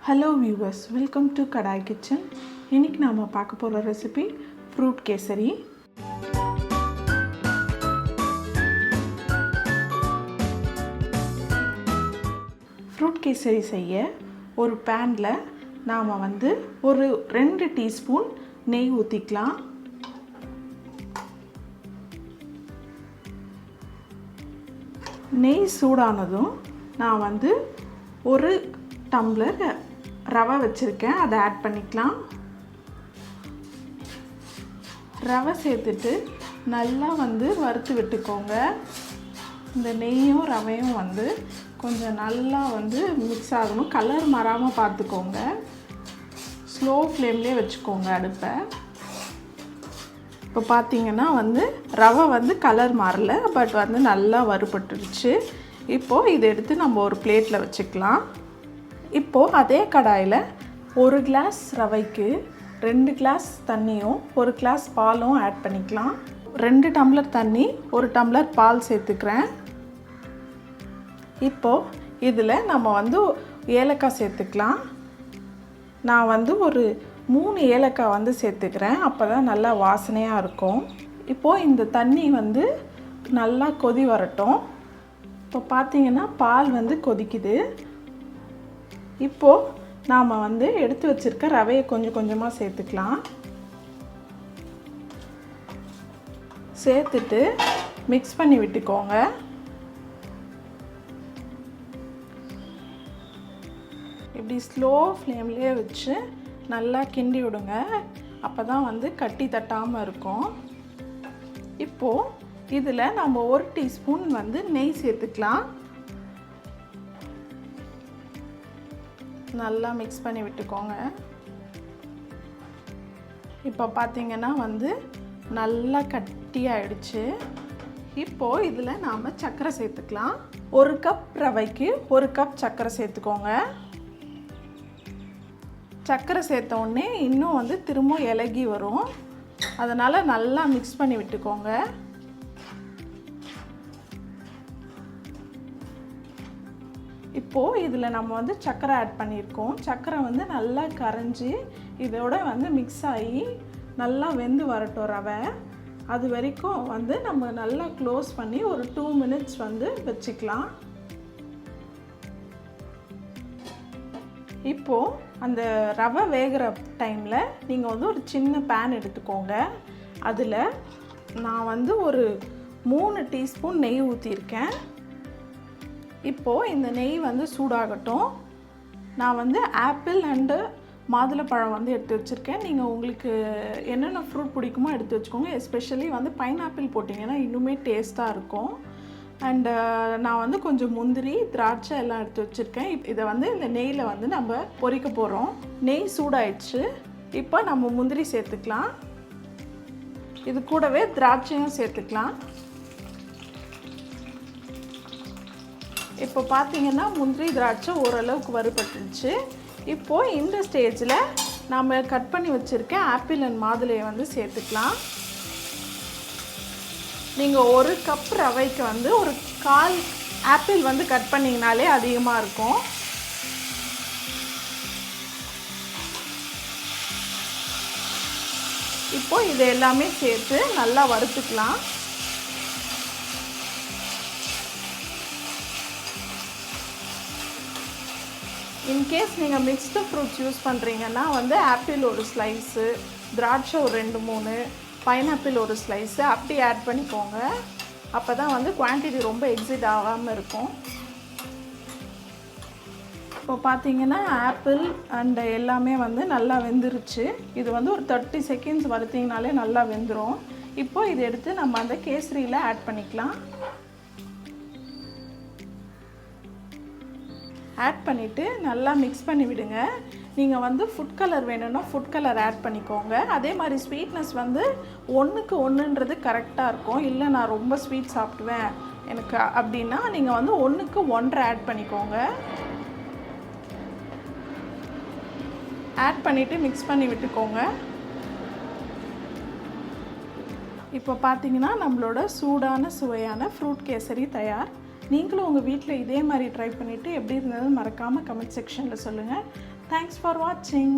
Hello viewers, welcome to kadai kitchen. இன்றைக்கி நாம் பார்க்க போகிற recipe fruit kesari. Fruit kesari செய்ய ஒரு பேனில் நாம் ஒரு 2 டீஸ்பூன் நெய் ஊற்றிக்கலாம். நெய் சூடானதும் நான் ஒரு டம்ளர் ரவை வச்சுருக்கேன், அதை ஆட் பண்ணிக்கலாம். ரவை சேர்த்துட்டு நல்லா வறுத்து விட்டுக்கோங்க. இந்த நெய்யும் ரவையும் கொஞ்சம் நல்லா மிக்ஸ் ஆகணும். கலர் மாறாமல் பார்த்துக்கோங்க. ஸ்லோ ஃப்ளேம்லேயே வச்சுக்கோங்க அடுப்பை. இப்போ பார்த்தீங்கன்னா ரவை கலர் மாறல, பட் நல்லா வறுபட்டுருச்சு. இப்போது இதை எடுத்து நம்ம ஒரு பிளேட்டில் வச்சுக்கலாம். இப்போது அதே கடாயில் 1 கிளாஸ் ரவைக்கு 2 கிளாஸ் தண்ணியும் 1 கிளாஸ் பாலும் ஆட் பண்ணிக்கலாம். 2 டம்ளர் தண்ணி 1 டம்ளர் பால் சேர்த்துக்கிறேன். இப்போது இதில் நம்ம ஏலக்காய் சேர்த்துக்கலாம். நான் ஒரு 3 ஏலக்காய் சேர்த்துக்கிறேன், அப்போ தான் நல்லா வாசனையாக இருக்கும். இப்போது இந்த தண்ணி நல்லா கொதி வரட்டும். இப்போ பார்த்தீங்கன்னா பால் கொதிக்குது. இப்போது நாம் எடுத்து வச்சுருக்க ரவையை கொஞ்சம் கொஞ்சமாக சேர்த்துக்கலாம். சேர்த்துட்டு மிக்ஸ் பண்ணி விட்டுக்கோங்க. இப்படி ஸ்லோ ஃப்ளேம்லேயே வச்சு நல்லா கிண்டி விடுங்க. அப்போ தான் கட்டி தட்டாமல் இருக்கும். இப்போது இதில் நம்ம 1 டீஸ்பூன் நெய் சேர்த்துக்கலாம். நல்லா மிக்ஸ் பண்ணி விட்டுக்கோங்க. இப்போ பார்த்தீங்கன்னா நல்லா கட்டியாயிடுச்சு. இப்போது இதில் நாம் சர்க்கரை சேர்த்துக்கலாம். 1 கப் ரவைக்கு 1 கப் சர்க்கரை சேர்த்துக்கோங்க. சர்க்கரை சேர்த்த உடனே இன்னும் திரும்ப இலகி வரும். அதனால் நல்லா மிக்ஸ் பண்ணி விட்டுக்கோங்க. இப்போது இதில் நம்ம சர்க்கரை ஆட் பண்ணியிருக்கோம். சர்க்கரை நல்லா கரைஞ்சி இதோட மிக்ஸ் ஆகி நல்லா வெந்து வரட்டும் ரவை. அது வரைக்கும் நம்ம நல்லா க்ளோஸ் பண்ணி ஒரு 2 மினிட்ஸ் வச்சுக்கலாம். இப்போது அந்த ரவை வேகிற டைமில் நீங்கள் ஒரு சின்ன பேன் எடுத்துக்கோங்க. அதில் நான் ஒரு 3 டீஸ்பூன் நெய் ஊற்றியிருக்கேன். இப்போது இந்த நெய் சூடாகட்டும். நான் ஆப்பிள் அண்டு மாதுளப்பழம் எடுத்து வச்சுருக்கேன். நீங்கள் உங்களுக்கு என்னென்ன ஃப்ரூட் பிடிக்குமோ எடுத்து வச்சுக்கோங்க. எஸ்பெஷலி பைனாப்பிள் போட்டிங்கன்னா இன்னுமே டேஸ்ட்டாக இருக்கும். அண்டு நான் கொஞ்சம் முந்திரி, திராட்சை எல்லாம் எடுத்து வச்சுருக்கேன். இதை இந்த நெய்யில் நம்ம பொரிக்க போகிறோம். நெய் சூடாயிடுச்சு. இப்போ நம்ம முந்திரி சேர்த்துக்கலாம். இது கூடவே திராட்சையும் சேர்த்துக்கலாம். இப்போ பார்த்தீங்கன்னா முந்திரி திராட்சை ஓரளவுக்கு வறுபட்டுருச்சு. இப்போது இந்த ஸ்டேஜில் நாம் கட் பண்ணி வச்சுருக்க ஆப்பிள் அண்ட் மாதுளையை சேர்த்துக்கலாம். நீங்கள் 1 கப் ரவைக்கு ஒரு 1/4 ஆப்பிள் கட் பண்ணிங்கனாலே அதிகமாக இருக்கும். இப்போது இது எல்லாமே சேர்த்து நல்லா வறுத்துக்கலாம். இன்கேஸ் நீங்கள் மிக்ஸ்டு ஃப்ரூட்ஸ் யூஸ் பண்ணுறீங்கன்னா ஆப்பிள் ஒரு ஸ்லைஸு, திராட்சை ஒரு 2-3, பைனாப்பிள் ஒரு ஸ்லைஸு அப்படி ஆட் பண்ணிக்கோங்க. அப்போ தான் குவான்டிட்டி ரொம்ப எக்ஸிட் ஆகாமல் இருக்கும். இப்போ பார்த்தீங்கன்னா ஆப்பிள் அண்ட் எல்லாமே நல்லா வெந்துருச்சு. இது ஒரு 30 செகண்ட்ஸ் வறுத்திங்கனாலே நல்லா வெந்துடும். இப்போ இதை எடுத்து நம்ம அந்த கேசரியில் ஆட் பண்ணிக்கலாம். ஆட் பண்ணிவிட்டு நல்லா மிக்ஸ் பண்ணி விடுங்க. நீங்கள் ஃபுட் கலர் வேணும்னா ஃபுட் கலர் ஆட் பண்ணிக்கோங்க. அதே மாதிரி ஸ்வீட்னஸ் 1க்கு 1ன்றது கரெக்டாக இருக்கும். இல்லை நான் ரொம்ப ஸ்வீட் சாப்பிடுவேன் எனக்கு அப்படின்னா நீங்கள் 1க்கு 1.5 ஆட் பண்ணிக்கோங்க. ஆட் பண்ணிவிட்டு மிக்ஸ் பண்ணி விட்டுக்கோங்க. இப்போ பார்த்தீங்கன்னா நம்மளோட சூடான சுவையான ஃப்ரூட் கேசரி தயார். நீங்களும் உங்கள் வீட்டில் இதே மாதிரி ட்ரை பண்ணிவிட்டு எப்படி இருந்ததுன்னு மறக்காமல் கமெண்ட் செக்ஷனில் சொல்லுங்கள். தேங்க்ஸ் ஃபார் வாட்சிங்.